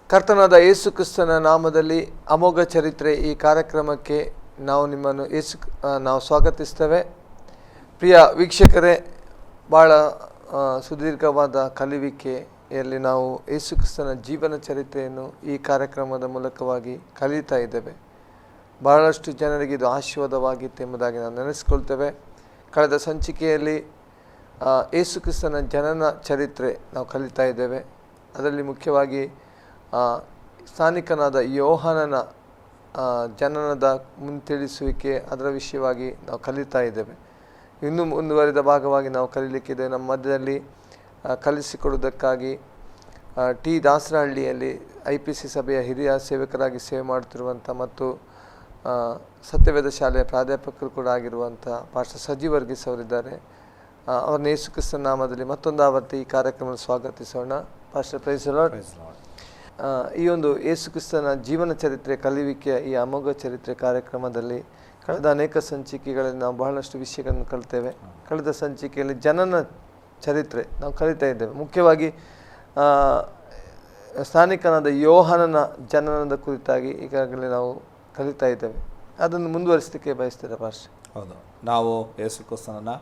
ಕರ್ತನಾದ ಯೇಸು ಕ್ರಿಸ್ತನ ನಾಮದಲ್ಲಿ ಅಮೋಘ ಚರಿತ್ರೆ ಈ ಕಾರ್ಯಕ್ರಮಕ್ಕೆ ನಾವು ನಿಮ್ಮನ್ನು ನಾವು ಸ್ವಾಗತಿಸ್ತೇವೆ. ಪ್ರಿಯ ವೀಕ್ಷಕರೇ, ಭಾಳ ಸುದೀರ್ಘವಾದ ಕಲಿವಿಕೆಯಲ್ಲಿ ನಾವು ಯೇಸು ಕ್ರಿಸ್ತನ ಜೀವನ ಚರಿತ್ರೆಯನ್ನು ಈ ಕಾರ್ಯಕ್ರಮದ ಮೂಲಕವಾಗಿ ಕಲಿತಾ ಇದ್ದೇವೆ. ಬಹಳಷ್ಟು ಜನರಿಗೆ ಇದು ಆಶೀರ್ವಾದವಾಗಿತ್ತು ಎಂಬುದಾಗಿ ನಾವು ನೆನೆಸ್ಕೊಳ್ತೇವೆ. ಕಳೆದ ಸಂಚಿಕೆಯಲ್ಲಿ ಯೇಸು ಕ್ರಿಸ್ತನ ಜನನ ಚರಿತ್ರೆ ನಾವು ಕಲಿತಾ ಇದ್ದೇವೆ. ಅದರಲ್ಲಿ ಮುಖ್ಯವಾಗಿ ಸ್ಥಾನಿಕನಾದ ಯೋಹಾನನ ಜನನದ ಮುಂತಿಳಿಸುವಿಕೆ, ಅದರ ವಿಷಯವಾಗಿ ನಾವು ಕಲಿತಾ ಇದ್ದೇವೆ. ಇನ್ನೂ ಮುಂದುವರಿದ ಭಾಗವಾಗಿ ನಾವು ಕಲೀಲಿಕ್ಕಿದೆ. ನಮ್ಮ ಮಧ್ಯದಲ್ಲಿ ಕಲಿಸಿಕೊಡುವುದಕ್ಕಾಗಿ ಟಿ ದಾಸರಹಳ್ಳಿಯಲ್ಲಿ IPC ಸಭೆಯ ಹಿರಿಯ ಸೇವಕರಾಗಿ ಸೇವೆ ಮಾಡುತ್ತಿರುವಂಥ ಮತ್ತು ಸತ್ಯವೇದ ಶಾಲೆಯ ಪ್ರಾಧ್ಯಾಪಕರು ಕೂಡ ಆಗಿರುವಂಥ ಪಾಸ್ಟರ್ ಸಜೀವ್ ವರ್ಗೀಸ್ ಅವರಿದ್ದಾರೆ. ಅವ್ರನ್ನ ಯೇಸು ಕ್ರಿಸ್ತನ ನಾಮದಲ್ಲಿ ಮತ್ತೊಂದು ಆವರ್ತಿ ಈ ಕಾರ್ಯಕ್ರಮದಲ್ಲಿ ಸ್ವಾಗತಿಸೋಣ. Pastor praise the lord. ಈ ಒಂದು ಯೇಸು ಕ್ರಿಸ್ತನ ಜೀವನ ಚರಿತ್ರೆ ಕಲಿವಿಕೆಯ ಈ ಅಮೋಘ ಚರಿತ್ರೆ ಕಾರ್ಯಕ್ರಮದಲ್ಲಿ ಕಳೆದ ಅನೇಕ ಸಂಚಿಕೆಗಳಲ್ಲಿ ನಾವು ಬಹಳಷ್ಟು ವಿಷಯಗಳನ್ನು ಕಲಿತೇವೆ. ಕಳೆದ ಸಂಚಿಕೆಯಲ್ಲಿ ಜನನ ಚರಿತ್ರೆ ನಾವು ಕಲಿತಾ ಇದ್ದೇವೆ. ಮುಖ್ಯವಾಗಿ ಸ್ಥಾನಿಕನಾದ ಯೋಹಾನನ ಜನನದ ಕುರಿತಾಗಿ ಈಗಾಗಲೇ ನಾವು ಕಲಿತಾ ಇದ್ದೇವೆ. ಅದನ್ನು ಮುಂದುವರಿಸಲಿಕ್ಕೆ ಬಯಸ್ತೀರಾ ಪಾಸ್ಟರ್? ಹೌದು, ನಾವು ಯೇಸು ಕ್ರಿಸ್ತನ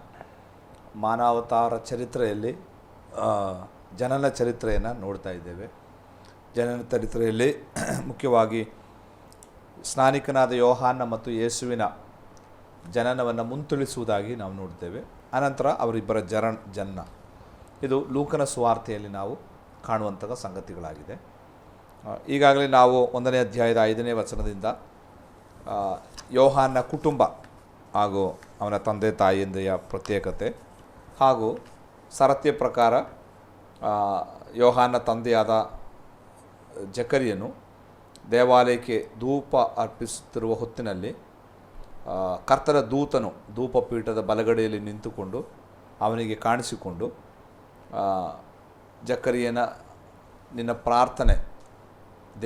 ಮಾನವತಾರ ಚರಿತ್ರೆಯಲ್ಲಿ ಜನನ ಚರಿತ್ರೆಯನ್ನು ನೋಡ್ತಾ ಇದ್ದೇವೆ. ಜನನ ಚರಿತ್ರೆಯಲ್ಲಿ ಮುಖ್ಯವಾಗಿ ಸ್ನಾನಿಕನಾದ ಯೋಹಾನ ಮತ್ತು ಯೇಸುವಿನ ಜನನವನ್ನು ಮುಂತಿಳಿಸುವುದಾಗಿ ನಾವು ನೋಡ್ತೇವೆ. ಅನಂತರ ಅವರಿಬ್ಬರ ಜನನ ಇದು ಲೂಕನ ಸುವಾರ್ತೆಯಲ್ಲಿ ನಾವು ಕಾಣುವಂತಹ ಸಂಗತಿಗಳಾಗಿದೆ. ಈಗಾಗಲೇ ನಾವು 1ನೇ ಅಧ್ಯಾಯದ 5ನೇ ವಚನದಿಂದ ಯೋಹಾನ ಕುಟುಂಬ ಹಾಗೂ ಅವನ ತಂದೆ ತಾಯಿಯ ಪ್ರತ್ಯೇಕತೆ ಹಾಗೂ ಸರತಿಯ ಪ್ರಕಾರ ಯೋಹಾನ ತಂದೆಯಾದ ಜಕರಿಯನು ದೇವಾಲಯಕ್ಕೆ ಧೂಪ ಅರ್ಪಿಸುತ್ತಿರುವ ಹೊತ್ತಿನಲ್ಲಿ ಕರ್ತನ ದೂತನು ಧೂಪಪೀಠದ ಬಲಗಡೆಯಲ್ಲಿ ನಿಂತುಕೊಂಡು ಅವನಿಗೆ ಕಾಣಿಸಿಕೊಂಡು, ಜಕರಿಯನ ನಿನ್ನ ಪ್ರಾರ್ಥನೆ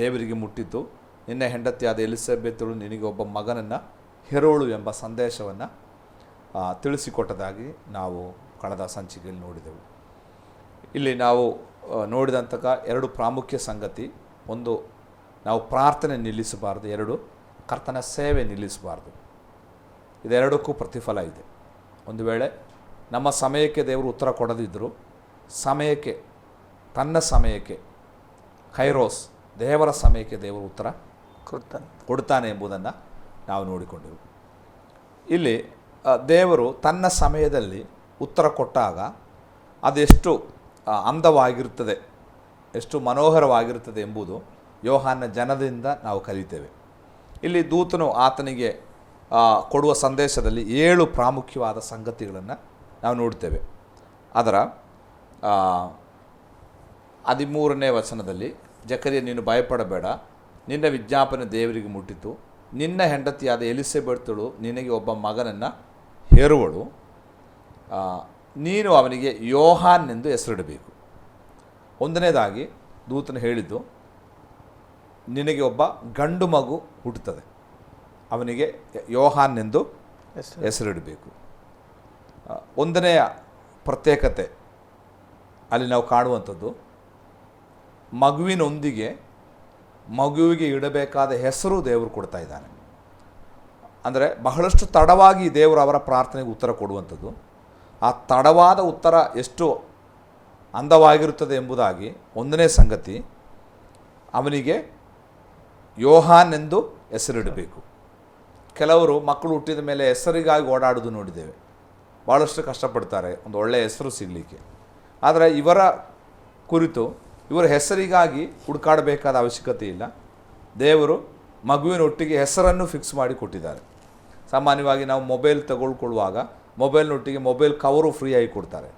ದೇವರಿಗೆ ಮುಟ್ಟಿತು, ನಿನ್ನ ಹೆಂಡತಿಯಾದ ಎಲಿಸಬೆತಳು ನಿನಗೆ ಒಬ್ಬ ಮಗನನ್ನು ಹೆರೋಳು ಎಂಬ ಸಂದೇಶವನ್ನು ತಿಳಿಸಿಕೊಟ್ಟದಾಗಿ ನಾವು ಕಳೆದ ಸಂಚಿಕೆಯಲ್ಲಿ ನೋಡಿದೆವು. ಇಲ್ಲಿ ನಾವು ನೋಡಿದಂತಹ 2 ಪ್ರಾಮುಖ್ಯ ಸಂಗತಿ: ಒಂದು, ನಾವು ಪ್ರಾರ್ಥನೆ ನಿಲ್ಲಿಸಬಾರ್ದು; 2, ಕರ್ತನ ಸೇವೆ ನಿಲ್ಲಿಸಬಾರ್ದು. ಇದೆರಡಕ್ಕೂ ಪ್ರತಿಫಲ ಇದೆ. ಒಂದು ವೇಳೆ ನಮ್ಮ ಸಮಯಕ್ಕೆ ದೇವರು ಉತ್ತರ ಕೊಡದಿದ್ದರೂ ಸಮಯಕ್ಕೆ, ತನ್ನ ಸಮಯಕ್ಕೆ, ಕೈರೋಸ್ ದೇವರ ಸಮಯಕ್ಕೆ ದೇವರು ಉತ್ತರ ಕೊಡ್ತಾನೆ ಎಂಬುದನ್ನು ನಾವು ನೋಡಿಕೊಂಡೆವು. ಇಲ್ಲಿ ದೇವರು ತನ್ನ ಸಮಯದಲ್ಲಿ ಉತ್ತರ ಕೊಟ್ಟಾಗ ಅದೆಷ್ಟು ಅಂದವಾಗಿರುತ್ತದೆ, ಎಷ್ಟು ಮನೋಹರವಾಗಿರುತ್ತದೆ ಎಂಬುದು ಯೋಹಾನ ಜನದಿಂದ ನಾವು ಕಲಿತೇವೆ. ಇಲ್ಲಿ ದೂತನು ಆತನಿಗೆ ಕೊಡುವ ಸಂದೇಶದಲ್ಲಿ 7 ಪ್ರಾಮುಖ್ಯವಾದ ಸಂಗತಿಗಳನ್ನು ನಾವು ನೋಡ್ತೇವೆ. ಅದರ 13ನೇ ವಚನದಲ್ಲಿ, ಜಕರಿಯ ನೀನು ಭಯಪಡಬೇಡ, ನಿನ್ನ ವಿಜ್ಞಾಪನೆ ದೇವರಿಗೆ ಮುಟ್ಟಿತು, ನಿನ್ನ ಹೆಂಡತಿಯಾದ ಎಲಿಸಬೆತಳು ನಿನಗೆ ಒಬ್ಬ ಮಗನನ್ನು ಹೆರುವಳು, ನೀನು ಅವನಿಗೆ ಯೋಹಾನ್ ಎಂದು ಹೆಸರಿಡಬೇಕು. ಒಂದನೇದಾಗಿ ದೂತನು ಹೇಳಿದ್ದು, ನಿನಗೆ ಒಬ್ಬ ಗಂಡು ಮಗು ಹುಟ್ಟುತ್ತದೆ, ಅವನಿಗೆ ಯೋಹಾನ್ ಎಂದು ಹೆಸರಿಡಬೇಕು. ಒಂದನೆಯ ಪ್ರತ್ಯೇಕತೆ ಅಲ್ಲಿ ನಾವು ಕಾಣುವಂಥದ್ದು, ಮಗುವಿನೊಂದಿಗೆ ಮಗುವಿಗೆ ಇಡಬೇಕಾದ ಹೆಸರು ದೇವರು ಕೊಡ್ತಾ ಇದ್ದಾನೆ. ಅಂದರೆ ಬಹಳಷ್ಟು ತಡವಾಗಿ ದೇವರು ಅವರ ಪ್ರಾರ್ಥನೆಗೆ ಉತ್ತರ ಕೊಡುವಂಥದ್ದು. ಆ ತಡವಾದ ಉತ್ತರ ಎಷ್ಟು ಅಂದವಾಗಿರುತ್ತದೆ ಎಂಬುದಾಗಿ 1ನೇ ಸಂಗತಿ, ಅವನಿಗೆ ಯೋಹಾನ್ ಎಂದು ಹೆಸರಿಡಬೇಕು. ಕೆಲವರು ಮಕ್ಕಳು ಹುಟ್ಟಿದ ಮೇಲೆ ಹೆಸರಿಗಾಗಿ ಓಡಾಡೋದು ನೋಡಿದ್ದೇವೆ. ಭಾಳಷ್ಟು ಕಷ್ಟಪಡ್ತಾರೆ ಒಂದು ಒಳ್ಳೆಯ ಹೆಸರು ಸಿಗಲಿಕ್ಕೆ. ಆದರೆ ಇವರ ಕುರಿತು ಇವರ ಹೆಸರಿಗಾಗಿ ಹುಡುಕಾಡಬೇಕಾದ ಅವಶ್ಯಕತೆ ಇಲ್ಲ. ದೇವರು ಮಗುವಿನೊಟ್ಟಿಗೆ ಹೆಸರನ್ನು ಫಿಕ್ಸ್ ಮಾಡಿ ಕೊಟ್ಟಿದ್ದಾರೆ. ಸಾಮಾನ್ಯವಾಗಿ ನಾವು ಮೊಬೈಲ್ ತಗೊಳ್ಕೊಳ್ಳುವಾಗ ಮೊಬೈಲ್ನೊಟ್ಟಿಗೆ ಮೊಬೈಲ್ ಕವರು ಫ್ರೀಯಾಗಿ ಕೊಡ್ತಾರೆ.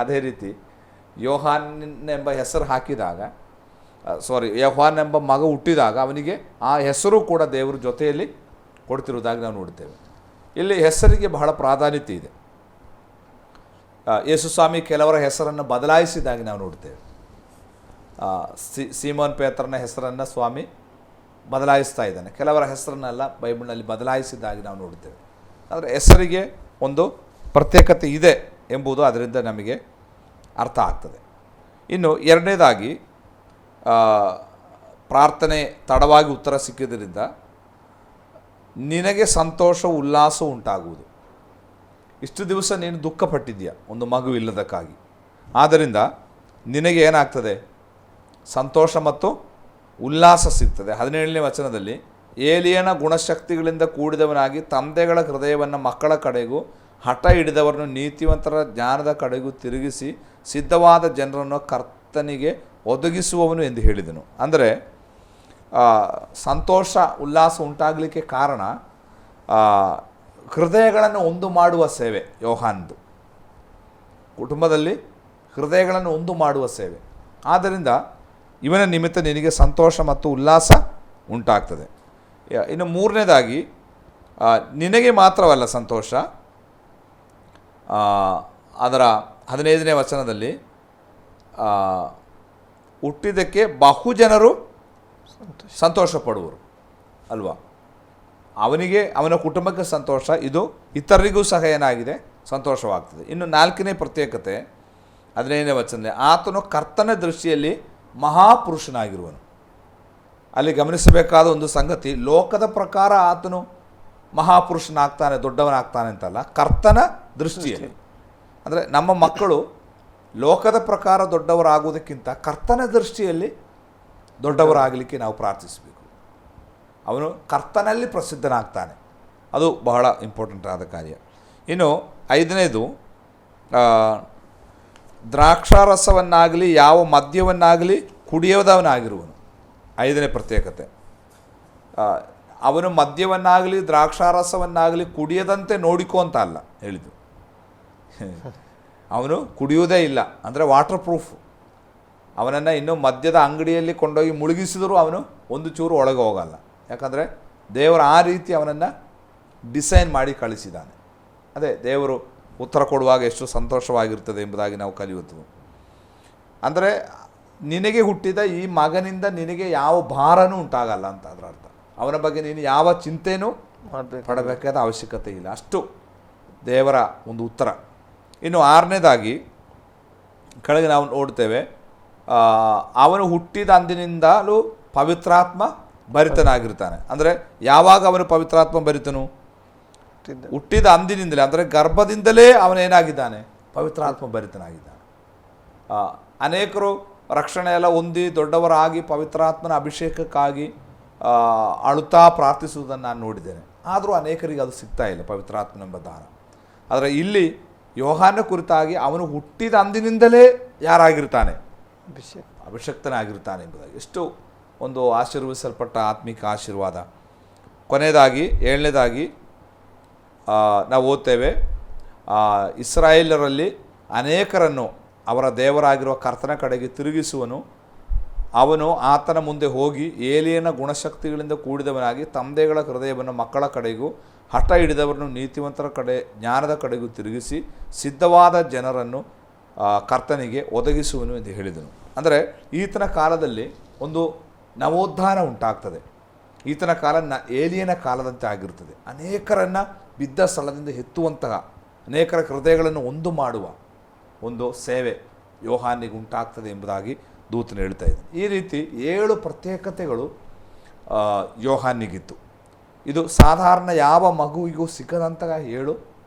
ಅದೇ ರೀತಿ ಯೋಹಾನ್ ಎಂಬ ಹೆಸರು ಹಾಕಿದಾಗ, ಯೋಹಾನ್ ಎಂಬ ಮಗ ಹುಟ್ಟಿದಾಗ ಅವನಿಗೆ ಆ ಹೆಸರು ಕೂಡ ದೇವರ ಜೊತೆಯಲ್ಲಿ ಕೊಡ್ತಿರೋದಾಗಿ ನಾವು ನೋಡ್ತೇವೆ. ಇಲ್ಲಿ ಹೆಸರಿಗೆ ಬಹಳ ಪ್ರಾಧಾನ್ಯತೆ ಇದೆ. ಯೇಸುಸ್ವಾಮಿ ಕೆಲವರ ಹೆಸರನ್ನು ಬದಲಾಯಿಸಿದಾಗಿ ನಾವು ನೋಡ್ತೇವೆ. ಸೀಮೋನ್ ಪೇತ್ರನ ಹೆಸರನ್ನು ಸ್ವಾಮಿ ಬದಲಾಯಿಸ್ತಾ ಇದ್ದಾನೆ, ಕೆಲವರ ಹೆಸರನ್ನೆಲ್ಲ ಬೈಬಲ್ನಲ್ಲಿ ಬದಲಾಯಿಸಿದ್ದಾಗಿ ನಾವು ನೋಡ್ತೇವೆ. ಆದರೆ ಹೆಸರಿಗೆ ಒಂದು ಪ್ರತ್ಯೇಕತೆ ಇದೆ ಎಂಬುದು ಅದರಿಂದ ನಮಗೆ ಅರ್ಥ ಆಗ್ತದೆ. ಇನ್ನು ಎರಡನೇದಾಗಿ ಪ್ರಾರ್ಥನೆ ತಡವಾಗಿ ಉತ್ತರ ಸಿಕ್ಕಿದ್ದರಿಂದ ನಿನಗೆ ಸಂತೋಷ ಉಲ್ಲಾಸ ಉಂಟಾಗುವುದು. ಇಷ್ಟು ದಿವಸ ನೀನು ದುಃಖಪಟ್ಟಿದ್ದೀಯ ಒಂದು ಮಗು ಇಲ್ಲದಕ್ಕಾಗಿ. ಆದ್ದರಿಂದ ನಿನಗೆ ಏನಾಗ್ತದೆ? ಸಂತೋಷ ಮತ್ತು ಉಲ್ಲಾಸ ಸಿಗ್ತದೆ. 17ನೇ ವಚನದಲ್ಲಿ ಏಲಿಯನ ಗುಣಶಕ್ತಿಗಳಿಂದ ಕೂಡಿದವನಾಗಿ ತಂದೆಗಳ ಹೃದಯವನ್ನು ಮಕ್ಕಳ ಕಡೆಗೂ ಹಠ ಹಿಡಿದವರನ್ನು ನೀತಿವಂತರ ಜ್ಞಾನದ ಕಡೆಗೂ ತಿರುಗಿಸಿ ಸಿದ್ಧವಾದ ಜನರನ್ನು ಕರ್ತನಿಗೆ ಒದಗಿಸುವವನು ಎಂದು ಹೇಳಿದನು. ಅಂದರೆ ಸಂತೋಷ ಉಲ್ಲಾಸ ಉಂಟಾಗಲಿಕ್ಕೆ ಕಾರಣ ಹೃದಯಗಳನ್ನು ಒಂದು ಮಾಡುವ ಸೇವೆ. ಯೋಹಾನದು ಕುಟುಂಬದಲ್ಲಿ ಹೃದಯಗಳನ್ನು ಒಂದು ಮಾಡುವ ಸೇವೆ. ಆದ್ದರಿಂದ ಇವನ ನಿಮಿತ್ತ ನಿನಗೆ ಸಂತೋಷ ಮತ್ತು ಉಲ್ಲಾಸ ಉಂಟಾಗ್ತದೆ. ಇನ್ನು ಮೂರನೇದಾಗಿ ನಿನಗೆ ಮಾತ್ರವಲ್ಲ ಸಂತೋಷ. ಅದರ 15ನೇ ವಚನದಲ್ಲಿ ಹುಟ್ಟಿದ್ದಕ್ಕೆ ಬಹುಜನರು ಸಂತೋಷ ಪಡುವರು ಅಲ್ವಾ? ಅವನಿಗೆ ಅವನ ಕುಟುಂಬಕ್ಕೆ ಸಂತೋಷ, ಇದು ಇತರರಿಗೂ ಸಹ ಏನಾಗಿದೆ? ಸಂತೋಷವಾಗ್ತದೆ. ಇನ್ನು 4ನೇ ಪ್ರತ್ಯೇಕತೆ 15ನೇ ವಚನದಲ್ಲಿ ಆತನು ಕರ್ತನ ದೃಷ್ಟಿಯಲ್ಲಿ ಮಹಾಪುರುಷನಾಗಿರುವನು. ಅಲ್ಲಿ ಗಮನಿಸಬೇಕಾದ ಒಂದು ಸಂಗತಿ, ಲೋಕದ ಪ್ರಕಾರ ಆತನು ಮಹಾಪುರುಷನಾಗ್ತಾನೆ, ದೊಡ್ಡವನಾಗ್ತಾನೆ ಅಂತಲ್ಲ, ಕರ್ತನ ದೃಷ್ಟಿಯಲ್ಲಿ. ಅಂದರೆ ನಮ್ಮ ಮಕ್ಕಳು ಲೋಕದ ಪ್ರಕಾರ ದೊಡ್ಡವರಾಗುವುದಕ್ಕಿಂತ ಕರ್ತನ ದೃಷ್ಟಿಯಲ್ಲಿ ದೊಡ್ಡವರಾಗಲಿಕ್ಕೆ ನಾವು ಪ್ರಾರ್ಥಿಸಬೇಕು. ಅವನು ಕರ್ತನಲ್ಲಿ ಪ್ರಸಿದ್ಧನಾಗ್ತಾನೆ. ಅದು ಬಹಳ ಇಂಪಾರ್ಟೆಂಟ್ ಆದ ಕಾರ್ಯ. ಇನ್ನು 5ನೇದು, ದ್ರಾಕ್ಷಾರಸವನ್ನಾಗಲಿ ಯಾವ ಮದ್ಯವನ್ನಾಗಲಿ ಕುಡಿಯೋದವನಾಗಿರುವನು. 5ನೇ ಪ್ರತ್ಯೇಕತೆ. ಅವನು ಮದ್ಯವನ್ನಾಗಲಿ ದ್ರಾಕ್ಷಾರಸವನ್ನಾಗಲಿ ಕುಡಿಯದಂತೆ ನೋಡಿಕೋ ಅಂತ ಅಲ್ಲ ಹೇಳಿದ್ದು. ಅವನು ಕುಡಿಯುವುದೇ ಇಲ್ಲ ಅಂದರೆ ವಾಟರ್ ಪ್ರೂಫ್. ಅವನನ್ನು ಇನ್ನೂ ಮದ್ಯದ ಅಂಗಡಿಯಲ್ಲಿ ಕೊಂಡೋಗಿ ಮುಳುಗಿಸಿದರೂ ಅವನು ಒಂದು ಚೂರು ಒಳಗೆ ಹೋಗಲ್ಲ. ಯಾಕಂದರೆ ದೇವರು ಆ ರೀತಿ ಅವನನ್ನು ಡಿಸೈನ್ ಮಾಡಿ ಕಳಿಸಿದ್ದಾನೆ. ಅದೇ ದೇವರು ಉತ್ತರ ಕೊಡುವಾಗ ಎಷ್ಟು ಸಂತೋಷವಾಗಿರ್ತದೆ ಎಂಬುದಾಗಿ ನಾವು ಕಲಿಯುವುದು. ಅಂದರೆ ನಿನಗೆ ಹುಟ್ಟಿದ ಈ ಮಗನಿಂದ ನಿನಗೆ ಯಾವ ಭಾರನೂ ಉಂಟಾಗಲ್ಲ ಅಂತ ಅದರ ಅರ್ಥ. ಅವನ ಬಗ್ಗೆ ನೀನು ಯಾವ ಚಿಂತೆನೂ ಪಡಬೇಕಾದ ಅವಶ್ಯಕತೆ ಇಲ್ಲ. ಅಷ್ಟು ದೇವರ ಒಂದು ಉತ್ತರ. ಇನ್ನು 6ನೇದಾಗಿ ಕೆಳಗೆ ನಾವು ನೋಡ್ತೇವೆ, ಅವನು ಹುಟ್ಟಿದ ಅಂದಿನಿಂದಲೂ ಪವಿತ್ರಾತ್ಮ ಭರಿತನಾಗಿರ್ತಾನೆ. ಅಂದರೆ ಯಾವಾಗ ಅವನು ಪವಿತ್ರಾತ್ಮ ಭರಿತನು? ಹುಟ್ಟಿದ ಅಂದಿನಿಂದಲೇ, ಅಂದರೆ ಗರ್ಭದಿಂದಲೇ ಅವನೇನಾಗಿದ್ದಾನೆ? ಪವಿತ್ರಾತ್ಮ ಭರಿತನಾಗಿದ್ದಾನೆ. ಅನೇಕರು ರಕ್ಷಣೆ ಎಲ್ಲ ಹೊಂದಿ ದೊಡ್ಡವರಾಗಿ ಪವಿತ್ರಾತ್ಮನ ಅಭಿಷೇಕಕ್ಕಾಗಿ ಅಳುತ್ತಾ ಪ್ರಾರ್ಥಿಸುವುದನ್ನು ನಾನು ನೋಡಿದ್ದೇನೆ. ಆದರೂ ಅನೇಕರಿಗೆ ಅದು ಸಿಗ್ತಾ ಇಲ್ಲ, ಪವಿತ್ರಾತ್ಮನೆಂಬ ದಾನ. ಆದರೆ ಇಲ್ಲಿ ಯೋಹಾನ ಕುರಿತಾಗಿ ಅವನು ಹುಟ್ಟಿದ ಅಂದಿನಿಂದಲೇ ಯಾರಾಗಿರ್ತಾನೆ? ಅಭಿಷಕ್ತನಾಗಿರ್ತಾನೆ ಎಂಬುದಾಗಿ ಎಷ್ಟು ಒಂದು ಆಶೀರ್ವದಿಸಲ್ಪಟ್ಟ ಆತ್ಮಿಕ ಆಶೀರ್ವಾದ. ಕೊನೆಯದಾಗಿ 7ನೇದಾಗಿ ನಾವು ಓದ್ತೇವೆ, ಇಸ್ರಾಯೇಲರಲ್ಲಿ ಅನೇಕರನ್ನು ಅವರ ದೇವರಾಗಿರುವ ಕರ್ತನ ಕಡೆಗೆ ತಿರುಗಿಸುವನು. ಅವನು ಆತನ ಮುಂದೆ ಹೋಗಿ ಏಲಿಯನ ಗುಣಶಕ್ತಿಗಳಿಂದ ಕೂಡಿದವನಾಗಿ ತಂದೆಗಳ ಹೃದಯವನ್ನು ಮಕ್ಕಳ ಕಡೆಗೂ ಹಠ ಹಿಡಿದವರನ್ನು ನೀತಿವಂತರ ಕಡೆ ಜ್ಞಾನದ ಕಡೆಗೂ ತಿರುಗಿಸಿ ಸಿದ್ಧವಾದ ಜನರನ್ನು ಕರ್ತನಿಗೆ ಒದಗಿಸುವನು ಎಂದು ಹೇಳಿದನು. ಅಂದರೆ ಈತನ ಕಾಲದಲ್ಲಿ ಒಂದು ನವೋತ್ಥಾನ ಉಂಟಾಗ್ತದೆ. ಈತನ ಕಾಲ ಏಲಿಯನ ಕಾಲದಂತೆ ಆಗಿರುತ್ತದೆ. ಅನೇಕರನ್ನು ಬಿದ್ದ ಸ್ಥಳದಿಂದ ಎತ್ತುವಂತಹ, ಅನೇಕರ ಹೃದಯಗಳನ್ನು ಒಂದು ಮಾಡುವ ಒಂದು ಸೇವೆ ಯೋಹಾನಿಗೆ ಉಂಟಾಗ್ತದೆ ಎಂಬುದಾಗಿ ದೂತನು ಹೇಳ್ತಾ ಇದ್ದಾನೆ. ಈ ರೀತಿ 7 ಪ್ರತ್ಯೇಕತೆಗಳು ಯೋಹಾನಿಗಿತ್ತು. ಇದು ಸಾಧಾರಣ ಯಾವ ಮಗುವಿಗೂ ಸಿಗದಂತಹ 7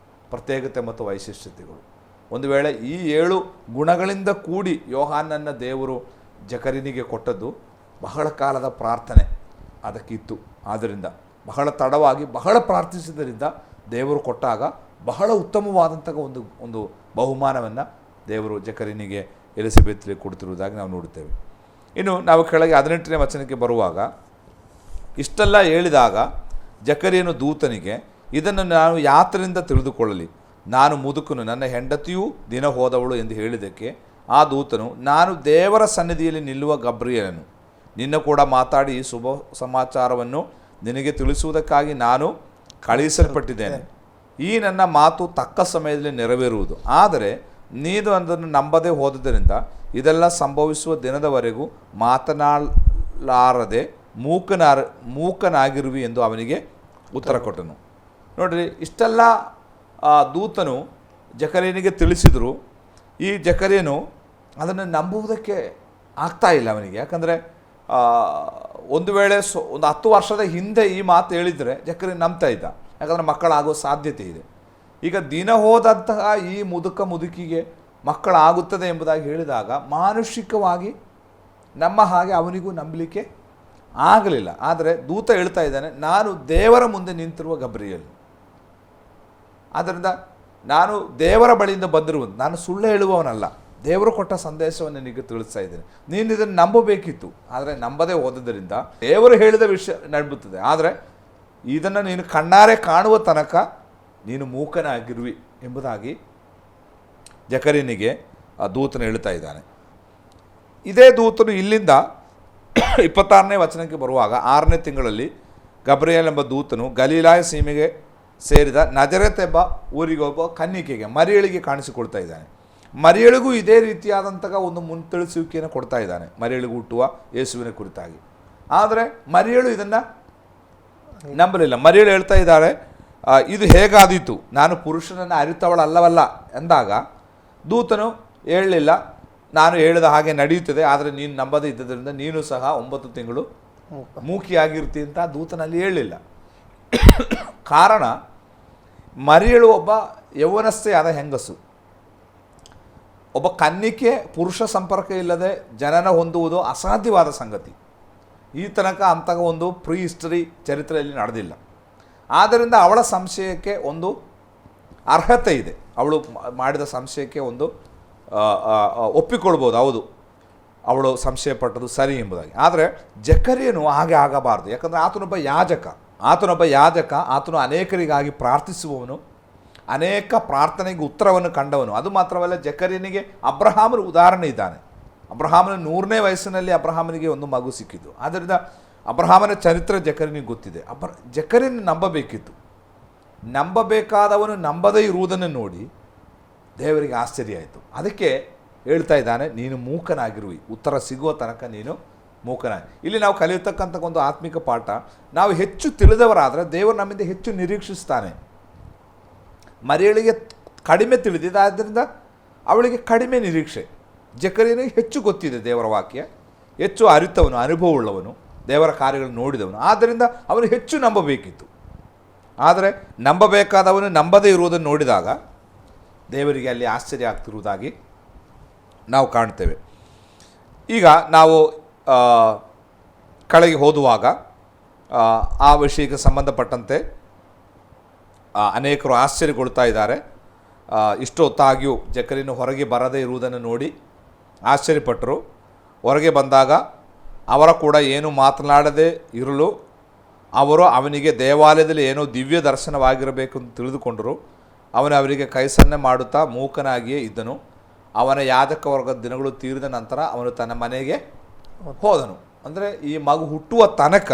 ಪ್ರತ್ಯೇಕತೆ ಮತ್ತು ವೈಶಿಷ್ಟ್ಯತೆಗಳು. ಒಂದು ವೇಳೆ ಈ 7 ಗುಣಗಳಿಂದ ಕೂಡಿ ಯೋಹಾನನ್ನು ದೇವರು ಜಕರೀನಿಗೆ ಕೊಟ್ಟದ್ದು ಬಹಳ ಕಾಲದ ಪ್ರಾರ್ಥನೆ ಅದಕ್ಕಿತ್ತು. ಆದ್ದರಿಂದ ಬಹಳ ತಡವಾಗಿ ಬಹಳ ಪ್ರಾರ್ಥಿಸಿದ್ದರಿಂದ ದೇವರು ಕೊಟ್ಟಾಗ ಬಹಳ ಉತ್ತಮವಾದಂತಹ ಒಂದು ಬಹುಮಾನವನ್ನು ದೇವರು ಜಕರೀನಿಗೆ ಎಲಿಸಬೆತ್ಗೆ ಕೊಡ್ತಿರುವುದಾಗಿ ನಾವು ನೋಡುತ್ತೇವೆ. ಇನ್ನು ನಾವು ಕೆಳಗೆ 18ನೇ ವಚನಕ್ಕೆ ಬರುವಾಗ, ಇಷ್ಟೆಲ್ಲ ಹೇಳಿದಾಗ ಜಕರೀಯನು ದೂತನಿಗೆ, ಇದನ್ನು ನಾನು ಯಾತರಿಂದ ತಿಳಿದುಕೊಳ್ಳಲಿ? ನಾನು ಮುದುಕನು, ನನ್ನ ಹೆಂಡತಿಯೂ ದಿನ ಹೋದವಳು ಎಂದು ಹೇಳಿದ್ದಕ್ಕೆ ಆ ದೂತನು, ನಾನು ದೇವರ ಸನ್ನಿಧಿಯಲ್ಲಿ ನಿಲ್ಲುವ ಗಬ್ರಿಯೇಲನು, ನಿನ್ನ ಕೂಡ ಮಾತಾಡಿ ಈ ಶುಭ ಸಮಾಚಾರವನ್ನು ನಿನಗೆ ತಿಳಿಸುವುದಕ್ಕಾಗಿ ನಾನು ಕಳುಹಿಸಲ್ಪಟ್ಟಿದ್ದೇನೆ. ಈ ನನ್ನ ಮಾತು ತಕ್ಕ ಸಮಯದಲ್ಲಿ ನೆರವೇರುವುದು. ಆದರೆ ನೀನು ಅದನ್ನು ನಂಬದೇ ಹೋದುದರಿಂದ ಇದೆಲ್ಲ ಸಂಭವಿಸುವ ದಿನದವರೆಗೂ ಮಾತನಾಡಲಾರದೆ ಮೂಕನಾಗಿರುವಿ ಎಂದು ಅವನಿಗೆ ಉತ್ತರ ಕೊಟ್ಟನು. ನೋಡಿರಿ, ಇಷ್ಟೆಲ್ಲ ದೂತನು ಜಕರೀಯನಿಗೆ ತಿಳಿಸಿದರು. ಈ ಜಕರೀಯನು ಅದನ್ನು ನಂಬುವುದಕ್ಕೆ ಆಗ್ತಾ ಇಲ್ಲ ಅವನಿಗೆ. ಯಾಕಂದರೆ ಒಂದು ವೇಳೆ ಒಂದು 10 ವರ್ಷದ ಹಿಂದೆ ಈ ಮಾತು ಹೇಳಿದರೆ ಜಕರಿ ನಂಬ್ತಾ ಇದ್ದ, ಯಾಕಂದರೆ ಮಕ್ಕಳಾಗೋ ಸಾಧ್ಯತೆ ಇದೆ. ಈಗ ದಿನ ಹೋದಂತಹ ಈ ಮುದುಕಿಗೆ ಮಕ್ಕಳಾಗುತ್ತದೆ ಎಂಬುದಾಗಿ ಹೇಳಿದಾಗ ಮಾನುಷಿಕವಾಗಿ ನಮ್ಮ ಹಾಗೆ ಅವನಿಗೂ ನಂಬಲಿಕ್ಕೆ ಆಗಲಿಲ್ಲ. ಆದರೆ ದೂತ ಹೇಳ್ತಾ ಇದ್ದಾನೆ, ನಾನು ದೇವರ ಮುಂದೆ ನಿಂತಿರುವ ಗಬ್ರಿಯಲ್, ಆದ್ದರಿಂದ ನಾನು ದೇವರ ಬಳಿಯಿಂದ ಬಂದಿರುವುದು, ನಾನು ಸುಳ್ಳು ಹೇಳುವವನಲ್ಲ, ದೇವರು ಕೊಟ್ಟ ಸಂದೇಶವನ್ನು ನಿನಗೆ ತಿಳಿಸ್ತಾ ಇದ್ದೇನೆ, ನೀನು ಇದನ್ನು ನಂಬಬೇಕಿತ್ತು, ಆದರೆ ನಂಬದೇ ಹೋದದ್ದರಿಂದ ದೇವರು ಹೇಳಿದ ವಿಷಯ ನಡೆಯುತ್ತದೆ. ಆದರೆ ಇದನ್ನು ನೀನು ಕಣ್ಣಾರೆ ಕಾಣುವ ತನಕ ನೀನು ಮೂಕನಾಗಿರುವಿ ಎಂಬುದಾಗಿ ಜಕರಿಯನಿಗೆ ಆ ದೂತನು ಹೇಳ್ತಾ ಇದ್ದಾನೆ. ಇದೇ ದೂತನು ಇಲ್ಲಿಂದ 26ನೇ ವಚನಕ್ಕೆ ಬರುವಾಗ 6ನೇ ತಿಂಗಳಲ್ಲಿ ಗಬ್ರಿಯೇಲ್ ಎಂಬ ದೂತನು ಗಲೀಲಾಯ ಸೀಮೆಗೆ ಸೇರಿದ ನಜರೇತ್ ಎಂಬ ಊರಿಗೆ ಒಬ್ಬ ಕನ್ನಿಕೆಗೆ ಮರಿಯಳಿಗೆ ಕಾಣಿಸಿಕೊಳ್ತಾ ಇದ್ದಾನೆ. ಮರಿಯಳಿಗೂ ಇದೇ ರೀತಿಯಾದಂತಹ ಒಂದು ಮುನ್ತಿಳಿಸುವಿಕೆಯನ್ನು ಕೊಡ್ತಾ ಇದ್ದಾನೆ, ಮರಿಯಳಿಗೂ ಹುಟ್ಟುವ ಯೇಸುವಿನ ಕುರಿತಾಗಿ. ಆದರೆ ಮರಿಯಳು ಇದನ್ನು ನಂಬಲಿಲ್ಲ. ಮರಿಯಳು ಹೇಳ್ತಾ ಇದ್ದಾಳೆ, ಇದು ಹೇಗಾದೀತು, ನಾನು ಪುರುಷನನ್ನು ಅರಿತವಳಲ್ಲವಲ್ಲ ಎಂದಾಗ ದೂತನು ಹೇಳಲಿಲ್ಲ, ನಾನು ಹೇಳಿದ ಹಾಗೆ ನಡೆಯುತ್ತದೆ, ಆದರೆ ನೀನು ನಂಬದೇ ಇದ್ದದರಿಂದ ನೀನು ಸಹ 9 ತಿಂಗಳು ಮೂಕಿಯಾಗಿರ್ತಿ ಅಂತ ದೂತನಲ್ಲಿ ಹೇಳಲಿಲ್ಲ. ಕಾರಣ, ಮರಿಯಳು ಒಬ್ಬ ಯೌವನಸ್ಥೆ ಆದ ಹೆಂಗಸು, ಒಬ್ಬ ಕನ್ನಿಕೆ ಪುರುಷ ಸಂಪರ್ಕ ಇಲ್ಲದೆ ಜನನ ಹೊಂದುವುದು ಅಸಾಧ್ಯವಾದ ಸಂಗತಿ. ಈ ತನಕ ಅಂತಹ ಒಂದು ಪ್ರೀ ಹಿಸ್ಟರಿ ಚರಿತ್ರೆಯಲ್ಲಿ ನಡೆದಿಲ್ಲ. ಆದ್ದರಿಂದ ಅವಳ ಸಂಶಯಕ್ಕೆ ಒಂದು ಅರ್ಹತೆ ಇದೆ, ಅವಳು ಮಾಡಿದ ಸಂಶಯಕ್ಕೆ ಒಂದು ಒಪ್ಪಿಕೊಳ್ಬೋದು, ಹೌದು ಅವಳು ಸಂಶಯ ಪಟ್ಟದು ಸರಿ ಎಂಬುದಾಗಿ. ಆದರೆ ಜಕರಿಯನು ಹಾಗೆ ಆಗಬಾರ್ದು, ಯಾಕಂದರೆ ಆತನೊಬ್ಬ ಯಾಜಕ, ಆತನು ಅನೇಕರಿಗಾಗಿ ಪ್ರಾರ್ಥಿಸುವವನು, ಅನೇಕ ಪ್ರಾರ್ಥನೆಗೆ ಉತ್ತರವನ್ನು ಕಂಡವನು. ಅದು ಮಾತ್ರವಲ್ಲ, ಜಕರಿಯನಿಗೆ ಅಬ್ರಹಾಮನ ಉದಾಹರಣೆ ಇದ್ದಾನೆ. ಅಬ್ರಹಾಮನ 100ನೇ ವಯಸ್ಸಿನಲ್ಲಿ ಅಬ್ರಹಾಮನಿಗೆ ಒಂದು ಮಗು ಸಿಕ್ಕಿತು. ಆದ್ದರಿಂದ ಅಬ್ರಹಾಮನ ಚರಿತ್ರೆ ಜಕರಿಯನಿಗೆ ಗೊತ್ತಿದೆ. ಜಕರಿಯನ ನಂಬಬೇಕಿತ್ತು. ನಂಬಬೇಕಾದವನು ನಂಬದೇ ಇರುವುದನ್ನು ನೋಡಿ ದೇವರಿಗೆ ಆಶ್ಚರ್ಯ ಆಯಿತು. ಅದಕ್ಕೆ ಹೇಳ್ತಾ ಇದ್ದಾನೆ, ನೀನು ಮೂಕನಾಗಿರುವಿ, ಉತ್ತರ ಸಿಗುವ ತನಕ ನೀನು ಮೂಕನಾಗಿ. ಇಲ್ಲಿ ನಾವು ಕಲಿಯತಕ್ಕಂಥ ಒಂದು ಆತ್ಮಿಕ ಪಾಠ, ನಾವು ಹೆಚ್ಚು ತಿಳಿದವರಾದರೆ ದೇವರು ನಮ್ಮಿಂದ ಹೆಚ್ಚು ನಿರೀಕ್ಷಿಸ್ತಾನೆ. ಮರಿಯಳಿಗೆ ಕಡಿಮೆ ತಿಳಿದಿದೆ, ಆದ್ದರಿಂದ ಅವಳಿಗೆ ಕಡಿಮೆ ನಿರೀಕ್ಷೆ. ಜಕರಿಯನಿಗೆ ಹೆಚ್ಚು ಗೊತ್ತಿದೆ ದೇವರ ವಾಕ್ಯ, ಹೆಚ್ಚು ಅರಿತವನು, ಅನುಭವವುಳ್ಳವನು, ದೇವರ ಕಾರ್ಯಗಳನ್ನು ನೋಡಿದವನು, ಆದ್ದರಿಂದ ಅವನು ಹೆಚ್ಚು ನಂಬಬೇಕಿತ್ತು. ಆದರೆ ನಂಬಬೇಕಾದವನು ನಂಬದೇ ಇರುವುದನ್ನು ನೋಡಿದಾಗ ದೇವರಿಗೆ ಅಲ್ಲಿ ಆಶ್ಚರ್ಯ ಆಗ್ತಿರುವುದಾಗಿ ನಾವು ಕಾಣ್ತೇವೆ. ಈಗ ನಾವು ಕೆಳಗೆ ಓದುವಾಗ ಆ ವಿಷಯಕ್ಕೆ ಸಂಬಂಧಪಟ್ಟಂತೆ ಅನೇಕರು ಆಶ್ಚರ್ಯಗೊಳ್ತಾ ಇದ್ದಾರೆ. ಇಷ್ಟೊತ್ತಾಗಿಯೂ ಜಕರಿಯನು ಹೊರಗೆ ಬರದೇ ಇರುವುದನ್ನು ನೋಡಿ ಆಶ್ಚರ್ಯಪಟ್ಟರು. ಹೊರಗೆ ಬಂದಾಗ ಅವರ ಕೂಡ ಏನು ಮಾತನಾಡದೇ ಇರಲು ಅವರು ಅವನಿಗೆ ದೇವಾಲಯದಲ್ಲಿ ಏನೋ ದಿವ್ಯ ದರ್ಶನವಾಗಿರಬೇಕು ಅಂತ ತಿಳಿದುಕೊಂಡರು. ಅವನು ಅವರಿಗೆ ಕೈಸನ್ನೆ ಮಾಡುತ್ತಾ ಮೂಕನಾಗಿಯೇ ಇದ್ದನು. ಅವನ ಯಾಜಕ ವರ್ಗದ ದಿನಗಳು ತೀರಿದ ನಂತರ ಅವನು ತನ್ನ ಮನೆಗೆ ಹೋದನು. ಅಂದರೆ ಈ ಮಗು ಹುಟ್ಟುವ ತನಕ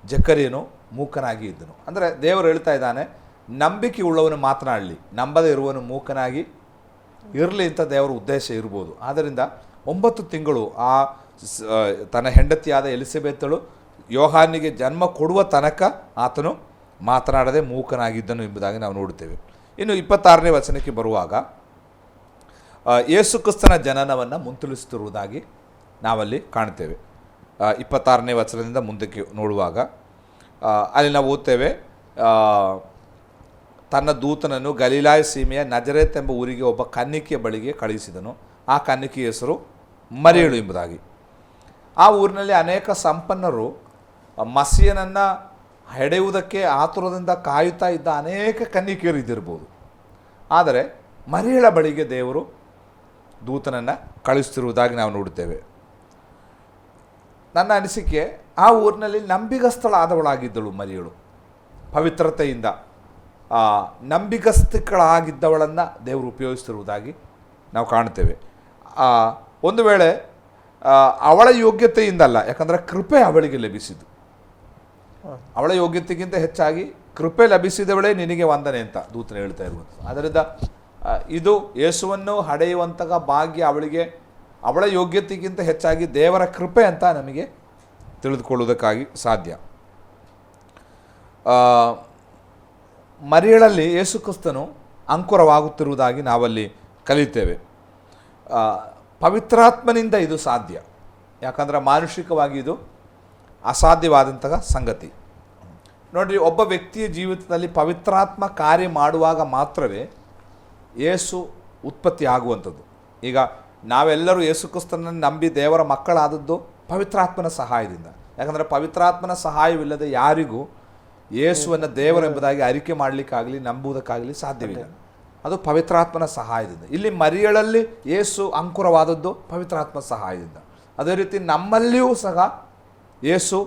ಜಕರಿಯನು ಮೂಕನಾಗಿ ಇದ್ದನು. ಅಂದರೆ ದೇವರು ಹೇಳ್ತಾ ಇದ್ದಾನೆ, ನಂಬಿಕೆ ಉಳ್ಳವನು ಮಾತನಾಡಲಿ, ನಂಬದೇ ಇರುವನು ಮೂಕನಾಗಿ ಇರಲಿ ಅಂತ ದೇವರ ಉದ್ದೇಶ ಇರ್ಬೋದು. ಆದ್ದರಿಂದ 9 ತಿಂಗಳು ಆ ತನ್ನ ಹೆಂಡತಿಯಾದ ಎಲಿಸಬೆತ್ತಳು ಯೋಹಾನಿಗೆ ಜನ್ಮ ಕೊಡುವ ತನಕ ಆತನು ಮಾತನಾಡದೆ ಮೂಕನಾಗಿದ್ದನು ಎಂಬುದಾಗಿ ನಾವು ನೋಡುತ್ತೇವೆ. ಇನ್ನು 26ನೇ ವಚನಕ್ಕೆ ಬರುವಾಗ ಯೇಸು ಕ್ರಿಸ್ತನ ಜನನವನ್ನು ಮುಂತಿಳಿಸುತ್ತಿರುವುದಾಗಿ ನಾವಲ್ಲಿ ಕಾಣ್ತೇವೆ. 26ನೇ ವಚನದಿಂದ ಮುಂದಕ್ಕೆ ನೋಡುವಾಗ ಅಲ್ಲಿ ನಾವು ಓದ್ತೇವೆ, ತನ್ನ ದೂತನನ್ನು ಗಲೀಲಾಯ ಸೀಮೆಯ ನಜರೇತ್ ಎಂಬ ಊರಿಗೆ ಒಬ್ಬ ಕನ್ನಿಕೆಯ ಬಳಿಗೆ ಕಳುಹಿಸಿದನು. ಆ ಕನ್ನಿಕೆಯ ಹೆಸರು ಮರಿಯಳು ಎಂಬುದಾಗಿ. ಆ ಊರಿನಲ್ಲಿ ಅನೇಕ ಸಂಪನ್ನರು ಮಸಿಯನನ್ನು ಹೆಡೆಯುವುದಕ್ಕೆ ಆತುರದಿಂದ ಕಾಯುತ್ತಾ ಇದ್ದ ಅನೇಕ ಕನ್ನಿಕೆಯರು ಇದ್ದಿರ್ಬೋದು. ಆದರೆ ಮರಿಯಳ ಬಳಿಗೆ ದೇವರು ದೂತನನ್ನು ಕಳಿಸ್ತಿರುವುದಾಗಿ ನಾವು ನೋಡುತ್ತೇವೆ. ನನ್ನ ಅನಿಸಿಕೆ, ಆ ಊರಿನಲ್ಲಿ ನಂಬಿಗಸ್ತಳಾದವಳಾಗಿದ್ದಳು ಮರಿಯಳು. ಪವಿತ್ರತೆಯಿಂದ ನಂಬಿಗಸ್ತಳಾಗಿದ್ದವಳನ್ನು ದೇವರು ಉಪಯೋಗಿಸ್ತಿರುವುದಾಗಿ ನಾವು ಕಾಣ್ತೇವೆ. ಒಂದು ವೇಳೆ ಅವಳ ಯೋಗ್ಯತೆಯಿಂದಲ್ಲ, ಯಾಕಂದರೆ ಕೃಪೆ ಅವಳಿಗೆ ಲಭಿಸಿದ್ದು. ಅವಳ ಯೋಗ್ಯತೆಗಿಂತ ಹೆಚ್ಚಾಗಿ ಕೃಪೆ ಲಭಿಸಿದವಳೇ ನಿನಗೆ ವಂದನೆ ಅಂತ ದೂತನ ಹೇಳ್ತಾ ಇರುವಂಥದ್ದು. ಆದ್ದರಿಂದ ಇದು ಯೇಸುವನ್ನು ಹಡೆಯುವಂತಹ ಭಾಗ್ಯ ಅವಳಿಗೆ ಅವಳ ಯೋಗ್ಯತೆಗಿಂತ ಹೆಚ್ಚಾಗಿ ದೇವರ ಕೃಪೆ ಅಂತ ನಮಗೆ ತಿಳಿದುಕೊಳ್ಳುವುದಕ್ಕಾಗಿ ಸಾಧ್ಯ. ಮರಿಯಳಲ್ಲಿ ಯೇಸು ಕ್ರಿಸ್ತನು ಅಂಕುರವಾಗುತ್ತಿರುವುದಾಗಿ ನಾವಲ್ಲಿ ಕಲಿತೇವೆ. ಪವಿತ್ರಾತ್ಮನಿಂದ ಇದು ಸಾಧ್ಯ, ಯಾಕಂದರೆ ಮಾನುಷಿಕವಾಗಿ ಇದು ಅಸಾಧ್ಯವಾದಂತಹ ಸಂಗತಿ. ನೋಡಿರಿ, ಒಬ್ಬ ವ್ಯಕ್ತಿಯ ಜೀವಿತದಲ್ಲಿ ಪವಿತ್ರಾತ್ಮ ಕಾರ್ಯ ಮಾಡುವಾಗ ಮಾತ್ರವೇ ಯೇಸು ಉತ್ಪತ್ತಿ ಆಗುವಂಥದ್ದು. ಈಗ ನಾವೆಲ್ಲರೂ ಯೇಸು ಕ್ರಿಸ್ತನನ್ನು ನಂಬಿ ದೇವರ ಮಕ್ಕಳಾದದ್ದು ಪವಿತ್ರಾತ್ಮನ ಸಹಾಯದಿಂದ. ಯಾಕಂದರೆ ಪವಿತ್ರಾತ್ಮನ ಸಹಾಯವಿಲ್ಲದೆ ಯಾರಿಗೂ ಯೇಸುವನ್ನು ದೇವರೆಂಬುದಾಗಿ ಅರಿಕೆ ಮಾಡಲಿಕ್ಕಾಗಲಿ ನಂಬುವುದಕ್ಕಾಗಲಿ ಸಾಧ್ಯವಿಲ್ಲ. ಅದು ಪವಿತ್ರಾತ್ಮನ ಸಹಾಯದಿಂದ. ಇಲ್ಲಿ ಮರಿಯಳಲ್ಲಿ ಯೇಸು ಅಂಕುರವಾದದ್ದು ಪವಿತ್ರಾತ್ಮ ಸಹಾಯದಿಂದ. ಅದೇ ರೀತಿ ನಮ್ಮಲ್ಲಿಯೂ ಸಹ ಯೇಸು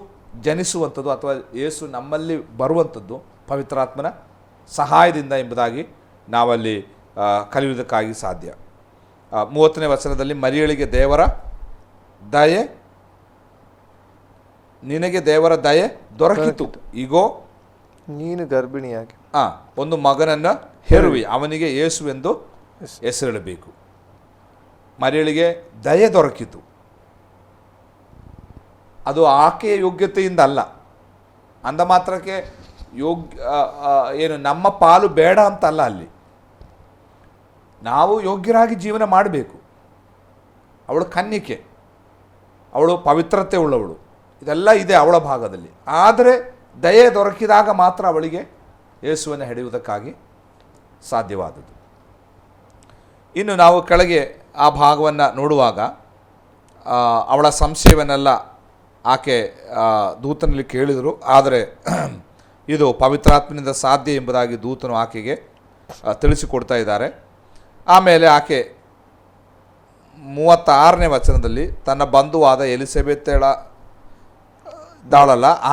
ಜನಿಸುವಂಥದ್ದು ಅಥವಾ ಯೇಸು ನಮ್ಮಲ್ಲಿ ಬರುವಂಥದ್ದು ಪವಿತ್ರಾತ್ಮನ ಸಹಾಯದಿಂದ ಎಂಬುದಾಗಿ ನಾವಲ್ಲಿ ಕಲಿಯುವುದಕ್ಕಾಗಿ ಸಾಧ್ಯ. 30ನೇ ವಚನದಲ್ಲಿ ಮರಿಯಳಿಗೆ ದೇವರ ದಯೆ, ನಿನಗೆ ದೇವರ ದಯೆ ದೊರಕಿತು, ಈಗೋ ನೀನು ಗರ್ಭಿಣಿಯಾಗಿ ಒಂದು ಮಗನನ್ನು ಹೆರುವಿ, ಅವನಿಗೆ ಯೇಸುವೆಂದು ಹೆಸರಿಡಬೇಕು. ಮರಿಯಳಿಗೆ ದಯೆ ದೊರಕಿತು. ಅದು ಆಕೆಯ ಯೋಗ್ಯತೆಯಿಂದ ಅಲ್ಲ. ಅಂದ ಮಾತ್ರಕ್ಕೆ ಏನು ನಮ್ಮ ಪಾಲು ಬೇಡ ಅಂತಲ್ಲ. ಅಲ್ಲಿ ನಾವು ಯೋಗ್ಯರಾಗಿ ಜೀವನ ಮಾಡಬೇಕು. ಅವಳು ಕನ್ನಿಕೆ, ಅವಳು ಪವಿತ್ರತೆ ಉಳ್ಳವಳು, ಇದೆಲ್ಲ ಇದೆ ಅವಳ ಭಾಗದಲ್ಲಿ. ಆದರೆ ದಯೆ ದೊರಕಿದಾಗ ಮಾತ್ರ ಅವಳಿಗೆ ಯೇಸುವನ್ನು ಹಿಡಿಯುವುದಕ್ಕಾಗಿ ಸಾಧ್ಯವಾದದ್ದು. ಇನ್ನು ನಾವು ಕೆಳಗೆ ಆ ಭಾಗವನ್ನು ನೋಡುವಾಗ ಅವಳ ಸಂಶಯವನ್ನೆಲ್ಲ ಆಕೆ ದೂತನಲ್ಲಿ ಕೇಳಿದರು. ಆದರೆ ಇದು ಪವಿತ್ರಾತ್ಮನಿಂದ ಸಾಧ್ಯ ಎಂಬುದಾಗಿ ದೂತನು ಆಕೆಗೆ ತಿಳಿಸಿಕೊಡ್ತಾ ಇದ್ದಾರೆ. ಆಮೇಲೆ ಆಕೆ 36ನೇ ವಚನದಲ್ಲಿ ತನ್ನ ಬಂಧುವಾದ ಎಲಿಸಬೆತ್ತಳಲ್ಲ,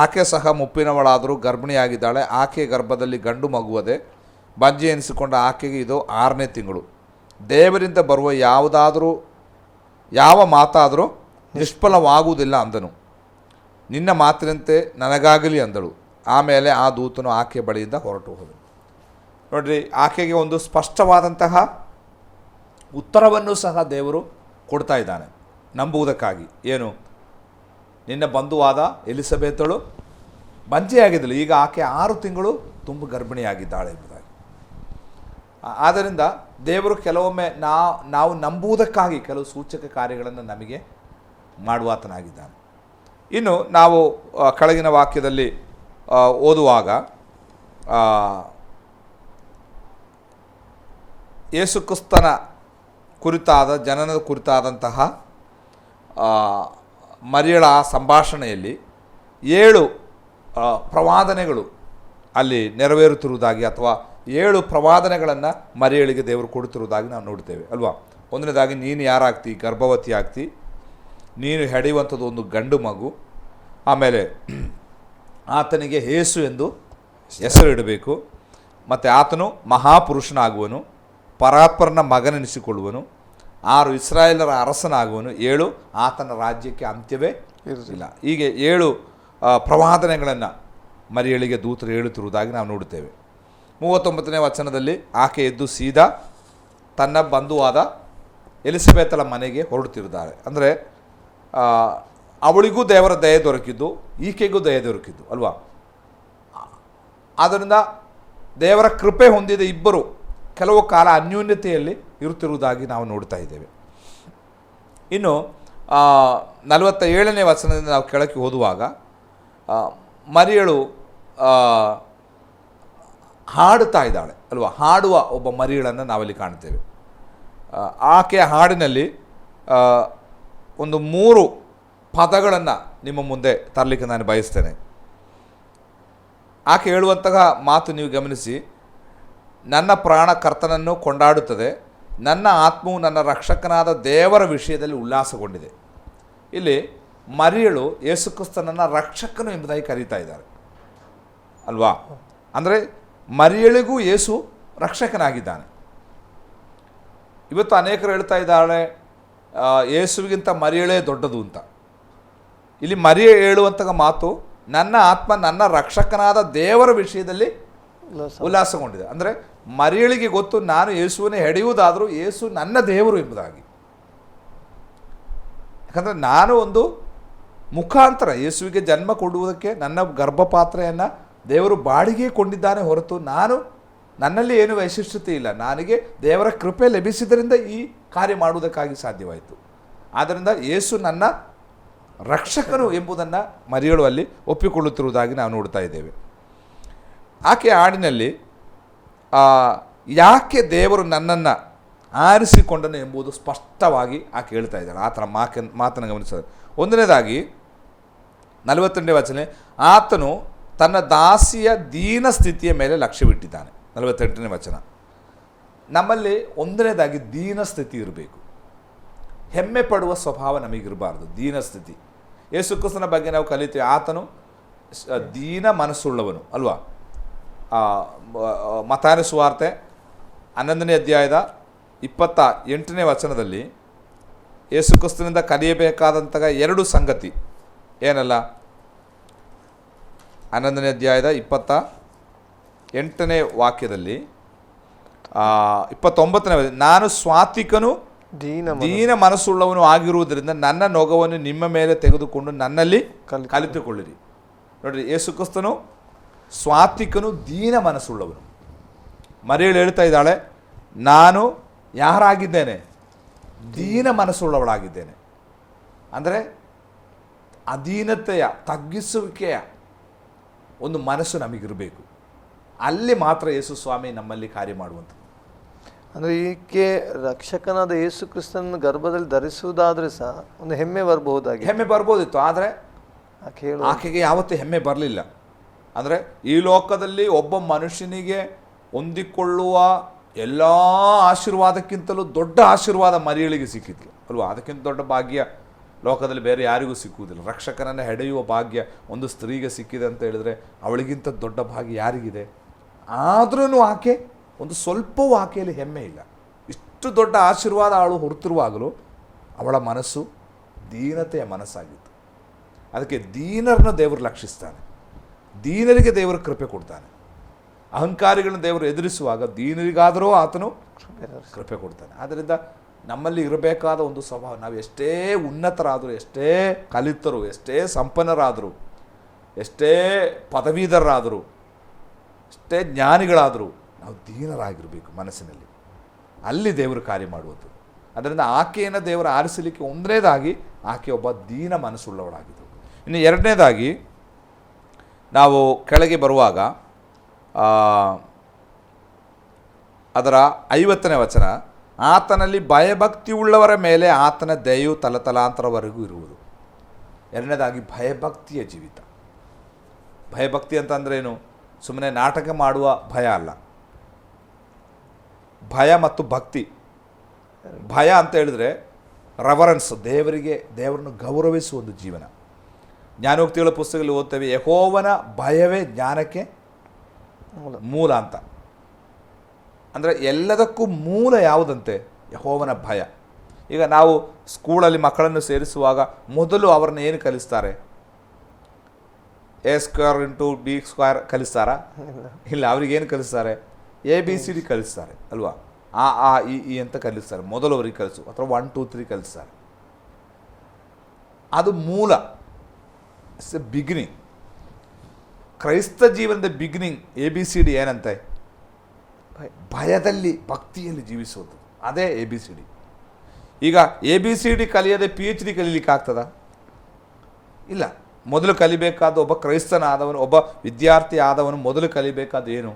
ಆಕೆ ಸಹ ಮುಪ್ಪಿನವಳಾದರೂ ಗರ್ಭಿಣಿಯಾಗಿದ್ದಾಳೆ. ಆಕೆಯ ಗರ್ಭದಲ್ಲಿ ಗಂಡು ಮಗುವದೆ ಬಂಜೆ ಎನಿಸಿಕೊಂಡ ಆಕೆಗೆ ಇದು 6ನೇ ತಿಂಗಳು. ದೇವರಿಂದ ಬರುವ ಯಾವ ಮಾತಾದರೂ ನಿಷ್ಫಲವಾಗುವುದಿಲ್ಲ ಅಂದನು. ನಿನ್ನ ಮಾತಿನಂತೆ ನನಗಾಗಲಿ ಅಂದಳು. ಆಮೇಲೆ ಆ ದೂತನು ಆಕೆ ಬಳಿಯಿಂದ ಹೊರಟು ಹೋದನು. ನೋಡ್ರಿ, ಆಕೆಗೆ ಒಂದು ಸ್ಪಷ್ಟವಾದಂತಹ ಉತ್ತರವನ್ನು ಸಹ ದೇವರು ಕೊಡ್ತಾ ಇದ್ದಾನೆ ನಂಬುವುದಕ್ಕಾಗಿ. ಏನು? ನಿನ್ನ ಬಂಧುವಾದ ಎಲಿಸಬೆತ್ತಳು ಬಂಜೆಯಾಗಿದ್ದಳು, ಈಗ ಆಕೆ 6 ತಿಂಗಳು ತುಂಬ ಗರ್ಭಿಣಿಯಾಗಿದ್ದಾಳೆ ಎಂಬುದಾಗಿ. ಆದ್ದರಿಂದ ದೇವರು ಕೆಲವೊಮ್ಮೆ ನಾವು ನಂಬುವುದಕ್ಕಾಗಿ ಕೆಲವು ಸೂಚಕ ಕಾರ್ಯಗಳನ್ನು ನಮಗೆ ಮಾಡುವಾತನಾಗಿದ್ದಾನೆ. ಇನ್ನು ನಾವು ಕೆಳಗಿನ ವಾಕ್ಯದಲ್ಲಿ ಓದುವಾಗ ಯೇಸು ಕ್ರಿಸ್ತನ ಕುರಿತಾದ ಜನನದ ಕುರಿತಾದಂತಹ ಮರಿಯಳ ಸಂಭಾಷಣೆಯಲ್ಲಿ 7 ಪ್ರವಾದನೆಗಳು ಅಲ್ಲಿ ನೆರವೇರುತ್ತಿರುವುದಾಗಿ ಅಥವಾ 7 ಪ್ರವಾದನೆಗಳನ್ನು ಮರಿಯಳಿಗೆ ದೇವರು ಕೊಡುತ್ತಿರುವುದಾಗಿ ನಾವು ನೋಡ್ತೇವೆ ಅಲ್ವಾ. ಒಂದನೇದಾಗಿ, ನೀನು ಯಾರಾಗ್ತಿ? ಗರ್ಭವತಿ ಆಗ್ತಿ, ನೀನು ಹೆಡೆಯುವಂಥದ್ದು ಒಂದು ಗಂಡು ಮಗು. ಆಮೇಲೆ ಆತನಿಗೆ ಯೇಸು ಎಂದು ಹೆಸರಿಡಬೇಕು. ಮತ್ತು ಆತನು ಮಹಾಪುರುಷನಾಗುವನು, ಪರಾತ್ಪರನ ಮಗನೆನಿಸಿಕೊಳ್ಳುವನು, 6 ಇಸ್ರಾಯೇಲರ ಅರಸನಾಗುವನು, 7 ಆತನ ರಾಜ್ಯಕ್ಕೆ ಅಂತ್ಯವೇ ಇರಲಿಲ್ಲ. ಹೀಗೆ 7 ಪ್ರವಾದನೆಗಳನ್ನು ಮರಿಯಳಿಗೆ ದೂತರು ಹೇಳುತ್ತಿರುವುದಾಗಿ ನಾವು ನೋಡುತ್ತೇವೆ. 39ನೇ ವಚನದಲ್ಲಿ ಆಕೆ ಎದ್ದು ಸೀದಾ ತನ್ನ ಬಂಧುವಾದ ಎಲಿಸಬೆತ್ತಳ ಮನೆಗೆ ಹೊರಡುತ್ತಿರುತ್ತಾರೆ. ಅಂದರೆ ಅವಳಿಗೂ ದೇವರ ದಯೆ ದೊರಕಿದ್ದು, ಈಕೆಗೂ ದಯೆ ದೊರಕಿದ್ದು ಅಲ್ವಾ. ಆದ್ದರಿಂದ ದೇವರ ಕೃಪೆ ಹೊಂದಿದ ಇಬ್ಬರು ಕೆಲವು ಕಾಲ ಅನ್ಯೋನ್ಯತೆಯಲ್ಲಿ ಇರುತ್ತಿರುವುದಾಗಿ ನಾವು ನೋಡ್ತಾ ಇದ್ದೇವೆ. ಇನ್ನು 47ನೇ ವಚನದಿಂದ ನಾವು ಕೆಳಕ್ಕೆ ಓದುವಾಗ ಮರಿಯಳು ಹಾಡುತ್ತಾ ಇದ್ದಾಳೆ ಅಲ್ವಾ. ಹಾಡುವ ಒಬ್ಬ ಮರಿಯಳನ್ನು ನಾವಲ್ಲಿ ಕಾಣ್ತೇವೆ. ಆಕೆಯ ಹಾಡಿನಲ್ಲಿ ಒಂದು 3 ಪದಗಳನ್ನು ನಿಮ್ಮ ಮುಂದೆ ತರಲಿಕ್ಕೆ ನಾನು ಬಯಸ್ತೇನೆ. ಆಕೆ ಹೇಳುವಂತಹ ಮಾತು ನೀವು ಗಮನಿಸಿ. ನನ್ನ ಪ್ರಾಣ ಕರ್ತನನ್ನು ಕೊಂಡಾಡುತ್ತದೆ, ನನ್ನ ಆತ್ಮವು ನನ್ನ ರಕ್ಷಕನಾದ ದೇವರ ವಿಷಯದಲ್ಲಿ ಉಲ್ಲಾಸಗೊಂಡಿದೆ. ಇಲ್ಲಿ ಮರಿಯಳು ಯೇಸು ಕ್ರಿಸ್ತನನ್ನು ರಕ್ಷಕನು ಎಂಬುದಾಗಿ ಕರೀತಾ ಇದ್ದಾರೆ ಅಲ್ವಾ. ಅಂದರೆ ಮರಿಯಳಿಗೂ ಯೇಸು ರಕ್ಷಕನಾಗಿದ್ದಾನೆ. ಇವತ್ತು ಅನೇಕರು ಹೇಳ್ತಾ ಇದ್ದಾಳೆ ಯೇಸುವಿಗಿಂತ ಮರಿಯಳೇ ದೊಡ್ಡದು ಅಂತ. ಇಲ್ಲಿ ಮರಿಯ ಹೇಳುವಂತಹ ಮಾತು, ನನ್ನ ಆತ್ಮ ನನ್ನ ರಕ್ಷಕನಾದ ದೇವರ ವಿಷಯದಲ್ಲಿ ಉಲ್ಲಾಸಗೊಂಡಿದೆ. ಅಂದರೆ ಮರಿಯಳಿಗೆ ಗೊತ್ತು, ನಾನು ಯೇಸುವನ್ನೇ ಹೆಡೆಯುವುದಾದರೂ ಯೇಸು ನನ್ನ ದೇವರು ಎಂಬುದಾಗಿ. ಯಾಕಂದರೆ ನಾನು ಒಂದು ಮುಖಾಂತರ ಯೇಸುವಿಗೆ ಜನ್ಮ ಕೊಡುವುದಕ್ಕೆ ನನ್ನ ಗರ್ಭಪಾತ್ರೆಯನ್ನು ದೇವರು ಬಾಡಿಗೆ ಕೊಂಡಿದ್ದಾನೆ ಹೊರತು ನನ್ನಲ್ಲಿ ಏನು ವೈಶಿಷ್ಟ್ಯತೆ ಇಲ್ಲ. ನನಗೆ ದೇವರ ಕೃಪೆ ಲಭಿಸಿದ್ದರಿಂದ ಈ ಕಾರ್ಯ ಮಾಡುವುದಕ್ಕಾಗಿ ಸಾಧ್ಯವಾಯಿತು. ಆದ್ದರಿಂದ ಯೇಸು ನನ್ನ ರಕ್ಷಕನು ಎಂಬುದನ್ನು ಮರಿಯಳು ಅಲ್ಲಿ ಒಪ್ಪಿಕೊಳ್ಳುತ್ತಿರುವುದಾಗಿ ನಾವು ನೋಡ್ತಾ ಇದ್ದೇವೆ. ಆಕೆ ಹಾಡಿನಲ್ಲಿ ಯಾಕೆ ದೇವರು ನನ್ನನ್ನು ಆರಿಸಿಕೊಂಡನು ಎಂಬುದು ಸ್ಪಷ್ಟವಾಗಿ ಆಕೆ ಹೇಳ್ತಾ ಇದ್ದಾಳೆ. ಆ ಥರ ಮಾತನ್ನು ಗಮನಿಸಿದ. ಒಂದನೇದಾಗಿ 42ನೇ ವಚನ, ಆತನು ತನ್ನ ದಾಸಿಯ ದೀನ ಸ್ಥಿತಿಯ ಮೇಲೆ ಲಕ್ಷ್ಯವಿಟ್ಟಿದ್ದಾನೆ. 48ನೇ ವಚನ. ನಮ್ಮಲ್ಲಿ ಒಂದನೇದಾಗಿ ದೀನ ಸ್ಥಿತಿ ಇರಬೇಕು. ಹೆಮ್ಮೆ ಪಡುವ ಸ್ವಭಾವ ನಮಗಿರಬಾರ್ದು. ದೀನ ಸ್ಥಿತಿ. ಯೇಸು ಕ್ರಿಸ್ತನ ಬಗ್ಗೆ ನಾವು ಕಲಿತೀವಿ, ಆತನು ದೀನ ಮನಸ್ಸುಳ್ಳವನು ಅಲ್ವಾ. ಮತ್ತಾಯನ ಸುವಾರ್ತೆ 11ನೇ ಅಧ್ಯಾಯದ 28ನೇ ವಚನದಲ್ಲಿ ಯೇಸು ಕ್ರಿಸ್ತನಿಂದ ಕಲಿಯಬೇಕಾದಂತಹ 2 ಸಂಗತಿ ಏನಲ್ಲ. 11ನೇ ಅಧ್ಯಾಯದ 28ನೇ ವಾಕ್ಯದಲ್ಲಿ 29ನೇ, ನಾನು ಸ್ವಾತಿಕನು ದೀನ ಮನಸ್ಸುಳ್ಳವನು ಆಗಿರುವುದರಿಂದ ನನ್ನ ನೊಗವನ್ನು ನಿಮ್ಮ ಮೇಲೆ ತೆಗೆದುಕೊಂಡು ನನ್ನಲ್ಲಿ ಕಲಿತುಕೊಳ್ಳಿರಿ. ನೋಡ್ರಿ, ಯೇಸು ಕ್ರಿಸ್ತನು ಸ್ವಾತಿಕನು ದೀನ ಮನಸ್ಸುಳ್ಳವನು. ಮರಿಯಳು ಹೇಳ್ತಾ ಇದ್ದಾಳೆ, ನಾನು ಯಾರಾಗಿದ್ದೇನೆ? ದೀನ ಮನಸ್ಸುಳ್ಳವಳಾಗಿದ್ದೇನೆ. ಅಂದರೆ ಅಧೀನತೆಯ ತಗ್ಗಿಸುವಿಕೆಯ ಒಂದು ಮನಸ್ಸು ನಮಗಿರಬೇಕು. ಅಲ್ಲಿ ಮಾತ್ರ ಯೇಸು ಸ್ವಾಮಿ ನಮ್ಮಲ್ಲಿ ಕಾರ್ಯ ಮಾಡುವಂಥದ್ದು. ಅಂದರೆ ಈಕೆ ರಕ್ಷಕನಾದ ಯೇಸು ಕ್ರಿಸ್ತನ ಗರ್ಭದಲ್ಲಿ ಧರಿಸುವುದಾದ್ರೆ ಸಹ ಒಂದು ಹೆಮ್ಮೆ ಬರಬಹುದಾಗಿ ಹೆಮ್ಮೆ ಬರ್ಬೋದಿತ್ತು. ಆದರೆ ಆಕೆಗೆ ಯಾವತ್ತೂ ಹೆಮ್ಮೆ ಬರಲಿಲ್ಲ. ಅಂದರೆ ಈ ಲೋಕದಲ್ಲಿ ಒಬ್ಬ ಮನುಷ್ಯನಿಗೆ ಹೊಂದಿಕೊಳ್ಳುವ ಎಲ್ಲ ಆಶೀರ್ವಾದಕ್ಕಿಂತಲೂ ದೊಡ್ಡ ಆಶೀರ್ವಾದ ಮರಿಯಳಿಗೆ ಸಿಕ್ಕಿತ್ತು ಅಲ್ವಾ. ಅದಕ್ಕಿಂತ ದೊಡ್ಡ ಭಾಗ್ಯ ಲೋಕದಲ್ಲಿ ಬೇರೆ ಯಾರಿಗೂ ಸಿಕ್ಕುವುದಿಲ್ಲ. ರಕ್ಷಕನನ್ನು ಹೆಡೆಯುವ ಭಾಗ್ಯ ಒಂದು ಸ್ತ್ರೀಗೆ ಸಿಕ್ಕಿದೆ ಅಂತ ಹೇಳಿದ್ರೆ ಅವಳಿಗಿಂತ ದೊಡ್ಡ ಭಾಗ್ಯ ಯಾರಿಗಿದೆ? ಆದ್ರೂ ಆಕೆ ಒಂದು ಸ್ವಲ್ಪವೂ ಆಕೆಯಲ್ಲಿ ಹೆಮ್ಮೆ ಇಲ್ಲ. ಇಷ್ಟು ದೊಡ್ಡ ಆಶೀರ್ವಾದ ಅವಳು ಹೊರತಿರುವಾಗಲೂ ಅವಳ ಮನಸ್ಸು ದೀನತೆಯ ಮನಸ್ಸಾಗಿತ್ತು. ಅದಕ್ಕೆ ದೀನರನ್ನು ದೇವರು ಲಕ್ಷಿಸ್ತಾನೆ. ದೀನರಿಗೆ ದೇವರು ಕೃಪೆ ಕೊಡ್ತಾನೆ. ಅಹಂಕಾರಿಗಳನ್ನು ದೇವರು ಎದುರಿಸುವಾಗ ದೀನರಿಗಾದರೂ ಆತನು ಕೃಪೆ ಕೊಡ್ತಾನೆ. ಆದ್ದರಿಂದ ನಮ್ಮಲ್ಲಿ ಇರಬೇಕಾದ ಒಂದು ಸ್ವಭಾವ, ನಾವು ಎಷ್ಟೇ ಉನ್ನತರಾದರೂ, ಎಷ್ಟೇ ಕಲಿತರು, ಎಷ್ಟೇ ಸಂಪನ್ನರಾದರೂ, ಎಷ್ಟೇ ಪದವೀಧರರಾದರೂ, ಎಷ್ಟೇ ಜ್ಞಾನಿಗಳಾದರೂ ನಾವು ದೀನರಾಗಿರಬೇಕು ಮನಸ್ಸಿನಲ್ಲಿ. ಅಲ್ಲಿ ದೇವರು ಕಾರ್ಯ ಮಾಡುವುದು. ಅದರಿಂದ ಆಕೆಯನ್ನು ದೇವರು ಆರಿಸಲಿಕ್ಕೆ ಒಂದನೇದಾಗಿ ಆಕೆ ಒಬ್ಬ ದೀನ ಮನಸ್ಸುಳ್ಳವಳಾಗಿದ್ದಳು. ಇನ್ನು ಎರಡನೇದಾಗಿ ನಾವು ಕೆಳಗೆ ಬರುವಾಗ ಅದರ 50ನೇ ವಚನ, ಆತನಲ್ಲಿ ಭಯಭಕ್ತಿ ಉಳ್ಳವರ ಮೇಲೆ ಆತನ ದಯೆಯು ತಲತಲಾಂತರವರೆಗೂ ಇರುವುದು. ಎರಡನೇದಾಗಿ ಭಯಭಕ್ತಿಯ ಜೀವಿತ. ಭಯಭಕ್ತಿ ಅಂತಂದ್ರೇನು? ಸುಮ್ಮನೆ ನಾಟಕ ಮಾಡುವ ಭಯ ಅಲ್ಲ. ಭಯ ಮತ್ತು ಭಕ್ತಿ. ಭಯ ಅಂತ ಹೇಳಿದ್ರೆ ರೆವರೆನ್ಸ್, ದೇವರನ್ನು ಗೌರವಿಸುವ ಒಂದು ಜೀವನ. ಜ್ಞಾನೋಕ್ತಿಗಳ ಪುಸ್ತಕದಲ್ಲಿ ಓದ್ತೇವೆ, ಯೆಹೋವನ ಭಯವೇ ಜ್ಞಾನಕ್ಕೆ ಮೂಲ ಅಂತ. ಅಂದರೆ ಎಲ್ಲದಕ್ಕೂ ಮೂಲ ಯಾವುದಂತೆ? ಯೆಹೋವನ ಭಯ. ಈಗ ನಾವು ಸ್ಕೂಲಲ್ಲಿ ಮಕ್ಕಳನ್ನು ಸೇರಿಸುವಾಗ ಮೊದಲು ಅವ್ರನ್ನ ಏನು ಕಲಿಸ್ತಾರೆ? A² × B² ಕಲಿಸ್ತಾರಾ? ಇಲ್ಲ. ಅವ್ರಿಗೇನು ಕಲಿಸ್ತಾರೆ? ABCD ಕಲಿಸ್ತಾರೆ ಅಲ್ವಾ. ಆ ಈ ಅಂತ ಕಲಿಸ್ತಾರೆ ಮೊದಲು ಅವ್ರಿಗೆ ಕಲಿಸು, ಅಥವಾ 1 2 3 ಕಲಿಸ್ತಾರೆ. ಅದು ಮೂಲ. It's A beginning. ಕ್ರೈಸ್ತ ಜೀವನದ ಬಿಗಿನಿಂಗ್ ABCD ಏನಂತೆ? ಭಯದಲ್ಲಿ ಭಕ್ತಿಯಲ್ಲಿ ಜೀವಿಸುವುದು. ಅದೇ ABCD. ಈಗ ABCD ಕಲಿಯದೆ PhD ಕಲೀಲಿಕ್ಕೆ ಆಗ್ತದ? ಇಲ್ಲ. ಮೊದಲು ಕಲಿಬೇಕಾದ ಒಬ್ಬ ಕ್ರೈಸ್ತನಾದವನು, ಒಬ್ಬ ವಿದ್ಯಾರ್ಥಿ ಆದವನು ಮೊದಲು ಕಲಿಬೇಕಾದ ಏನು?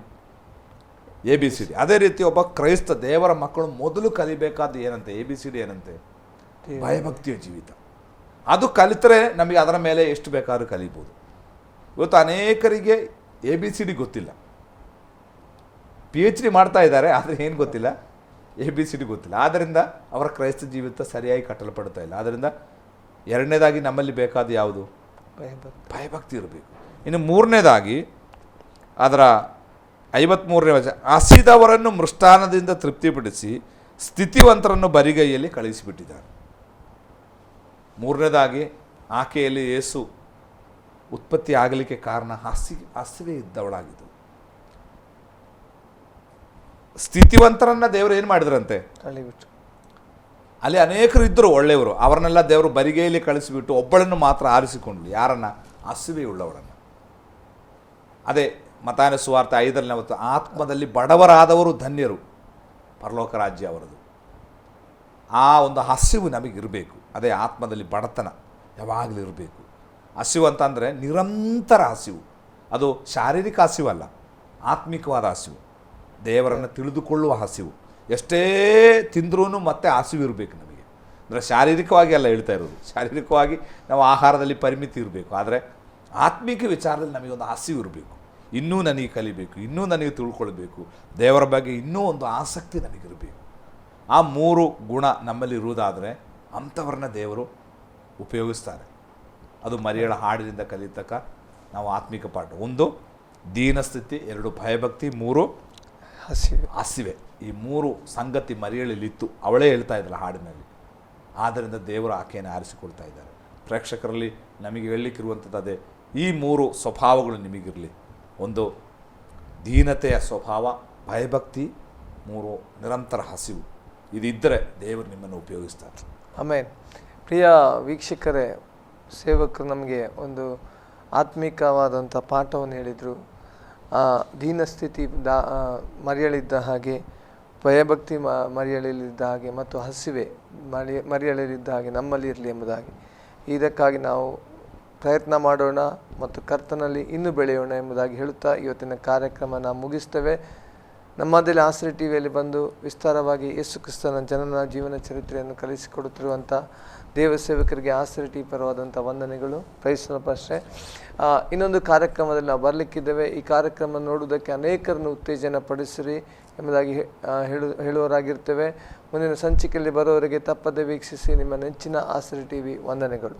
ABCD. ಅದೇ ರೀತಿ ಒಬ್ಬ ಕ್ರೈಸ್ತ ದೇವರ ಮಕ್ಕಳು ಮೊದಲು ಕಲಿಬೇಕಾದ ಏನಂತೆ? ABCD ಏನಂತೆ? ಭಯಭಕ್ತಿಯ ಜೀವಿತ. ಅದು ಕಲಿತರೆ ನಮಗೆ ಅದರ ಮೇಲೆ ಎಷ್ಟು ಬೇಕಾದ್ರೂ ಕಲಿಬೋದು. ಇವತ್ತು ಅನೇಕರಿಗೆ ABCD ಗೊತ್ತಿಲ್ಲ. PhD ಮಾಡ್ತಾ ಇದ್ದಾರೆ, ಆದರೆ ಏನು ಗೊತ್ತಿಲ್ಲ? ABCD ಗೊತ್ತಿಲ್ಲ. ಆದ್ದರಿಂದ ಅವರ ಕ್ರೈಸ್ತ ಜೀವಿತ ಸರಿಯಾಗಿ ಕಟ್ಟಲ್ಪಡ್ತಾ ಇಲ್ಲ. ಆದ್ದರಿಂದ ಎರಡನೇದಾಗಿ ನಮ್ಮಲ್ಲಿ ಬೇಕಾದ ಯಾವುದು? ಭಯಭಕ್ತಿ ಇರಬೇಕು. ಇನ್ನು ಮೂರನೇದಾಗಿ ಅದರ 53ನೇ ವಚನ, ಹಸಿದವರನ್ನು ಮೃಷ್ಟಾನದಿಂದ ತೃಪ್ತಿಪಡಿಸಿ ಸ್ಥಿತಿವಂತರನ್ನು ಬರಿಗೈಯಲ್ಲಿ ಕಳಿಸಿಬಿಟ್ಟಿದ್ದಾನೆ. ಮೂರನೇದಾಗಿ ಆಕೆಯಲ್ಲಿ ಯೇಸು ಉತ್ಪತ್ತಿ ಆಗಲಿಕ್ಕೆ ಕಾರಣ ಹಸಿವೆ ಇದ್ದವಳಾಗಿದ್ದು. ಸ್ಥಿತಿವಂತರನ್ನ ದೇವರು ಏನು ಮಾಡಿದ್ರಂತೆ? ಅಲ್ಲಿ ಅನೇಕರು ಇದ್ದರು ಒಳ್ಳೆಯವರು, ಅವರನ್ನೆಲ್ಲ ದೇವರು ಬರಿಗೈಯಲ್ಲಿ ಕಳಿಸಿಬಿಟ್ಟು ಒಬ್ಬಳನ್ನು ಮಾತ್ರ ಆರಿಸಿಕೊಂಡ್ರು. ಯಾರನ್ನ? ಹಸಿವೆಯುಳ್ಳವಳನ್ನು. ಅದೇ ಮತ್ತಾಯನ ಸುವಾರ್ತೆ 5:40, ಆತ್ಮದಲ್ಲಿ ಬಡವರಾದವರು ಧನ್ಯರು, ಪರಲೋಕ ರಾಜ್ಯ ಅವರದು. ಆ ಒಂದು ಹಸಿವು ನಮಗಿರಬೇಕು. ಅದೇ ಆತ್ಮದಲ್ಲಿ ಬಡತನ. ಯಾವಾಗಲೂ ಇರಬೇಕು. ಹಸಿವು ಅಂತಂದರೆ ನಿರಂತರ ಹಸಿವು, ಅದು ಶಾರೀರಿಕ ಹಸಿವಲ್ಲ, ಆತ್ಮಿಕವಾದ ಹಸಿವು, ದೇವರನ್ನು ತಿಳಿದುಕೊಳ್ಳುವ ಹಸಿವು. ಎಷ್ಟೇ ತಿಂದ್ರೂ ಮತ್ತೆ ಹಸಿವು ಇರಬೇಕು ನಮಗೆ. ಅಂದರೆ ಶಾರೀರಿಕವಾಗಿ ಅಲ್ಲ ಹೇಳ್ತಾ ಇರೋದು, ಶಾರೀರಿಕವಾಗಿ ನಾವು ಆಹಾರದಲ್ಲಿ ಪರಿಮಿತಿ ಇರಬೇಕು, ಆದರೆ ಆತ್ಮಿಕ ವಿಚಾರದಲ್ಲಿ ನಮಗೊಂದು ಹಸಿವು ಇರಬೇಕು. ಇನ್ನೂ ನನಗೆ ಕಲಿಬೇಕು, ಇನ್ನೂ ನನಗೆ ತಿಳ್ಕೊಳ್ಬೇಕು, ದೇವರ ಬಗ್ಗೆ ಇನ್ನೂ ಒಂದು ಆಸಕ್ತಿ ನಮಗಿರಬೇಕು. ಆ 3 ಗುಣ ನಮ್ಮಲ್ಲಿ ಇರುವುದಾದರೆ ಅಂಥವ್ರನ್ನ ದೇವರು ಉಪಯೋಗಿಸ್ತಾರೆ. ಅದು ಮರಿಯಳ ಹಾಡಿನಿಂದ ಕಲಿತಕ್ಕ ನಾವು ಆತ್ಮಿಕ ಪಾಠ. 1 ದೀನಸ್ಥಿತಿ, 2 ಭಯಭಕ್ತಿ, 3 ಹಸಿವೆ. ಈ 3 ಸಂಗತಿ ಮರಿಯಳಲ್ಲಿತ್ತು. ಅವಳೇ ಹೇಳ್ತಾ ಇದ್ದಲ್ಲ ಹಾಡಿನಲ್ಲಿ. ಆದ್ದರಿಂದ ದೇವರು ಆಕೆಯನ್ನು ಆರಿಸಿಕೊಳ್ತಾ ಇದ್ದಾರೆ. ಪ್ರೇಕ್ಷಕರಲ್ಲಿ ನಮಗೆ ಹೇಳಲಿಕ್ಕಿರುವಂಥದ್ದು ಅದೇ, ಈ 3 ಸ್ವಭಾವಗಳು ನಿಮಗಿರಲಿ. 1 ದೀನತೆಯ ಸ್ವಭಾವ, ಭಯಭಕ್ತಿ, 3 ನಿರಂತರ ಹಸಿವು. ಇದಿದ್ದರೆ ದೇವರು ನಿಮ್ಮನ್ನು ಉಪಯೋಗಿಸ್ತಾರೆ. ಆಮೇನ್. ಪ್ರಿಯ ವೀಕ್ಷಕರೇ, ಸೇವಕರು ನಮಗೆ ಒಂದು ಆತ್ಮಿಕವಾದಂಥ ಪಾಠವನ್ನು ಹೇಳಿದರು. ದೀನಸ್ಥಿತಿ ಮರಿಯಳಿದ್ದ ಹಾಗೆ, ಭಯಭಕ್ತಿ ಮರಿಯಳಿದ್ದ ಹಾಗೆ, ಮತ್ತು ಹಸಿವೆ ಮರಿಯಳಿದ್ದ ಹಾಗೆ ನಮ್ಮಲ್ಲಿ ಇರಲಿ ಎಂಬುದಾಗಿ. ಇದಕ್ಕಾಗಿ ನಾವು ಪ್ರಯತ್ನ ಮಾಡೋಣ ಮತ್ತು ಕರ್ತನಲ್ಲಿ ಇನ್ನೂ ಬೆಳೆಯೋಣ ಎಂಬುದಾಗಿ ಹೇಳುತ್ತಾ ಇವತ್ತಿನ ಕಾರ್ಯಕ್ರಮ ನಾವು ಮುಗಿಸ್ತೇವೆ. ನಮ್ಮದಲ್ಲಿ ಆಶ್ರಯ ಟಿವಿಯಲ್ಲಿ ಬಂದು ವಿಸ್ತಾರವಾಗಿ ಯೇಸು ಕ್ರಿಸ್ತನ ಜನನ ಜೀವನ ಚರಿತ್ರೆಯನ್ನು ಕಲಿಸಿಕೊಡುತ್ತಿರುವಂಥ ದೇವ ಸೇವಕರಿಗೆ ಆಶ್ರಯ ಟಿವಿ ಪರವಾದಂಥ ವಂದನೆಗಳು. ಪ್ರೈಸ್ತನಪ್ಪಷ್ಟೇ. ಇನ್ನೊಂದು ಕಾರ್ಯಕ್ರಮದಲ್ಲಿ ನಾವು ಬರಲಿಕ್ಕಿದ್ದೇವೆ. ಈ ಕಾರ್ಯಕ್ರಮ ನೋಡುವುದಕ್ಕೆ ಅನೇಕರನ್ನು ಉತ್ತೇಜನ ಪಡಿಸಿರಿ ಎಂಬುದಾಗಿ ಹೇಳುವವರಾಗಿರ್ತೇವೆ. ಮುಂದಿನ ಸಂಚಿಕೆಯಲ್ಲಿ ಬರೋವರೆಗೆ ತಪ್ಪದೆ ವೀಕ್ಷಿಸಿ. ನಿಮ್ಮ ನೆಚ್ಚಿನ ಆಶ್ರಯ ಟಿವಿ ವಂದನೆಗಳು.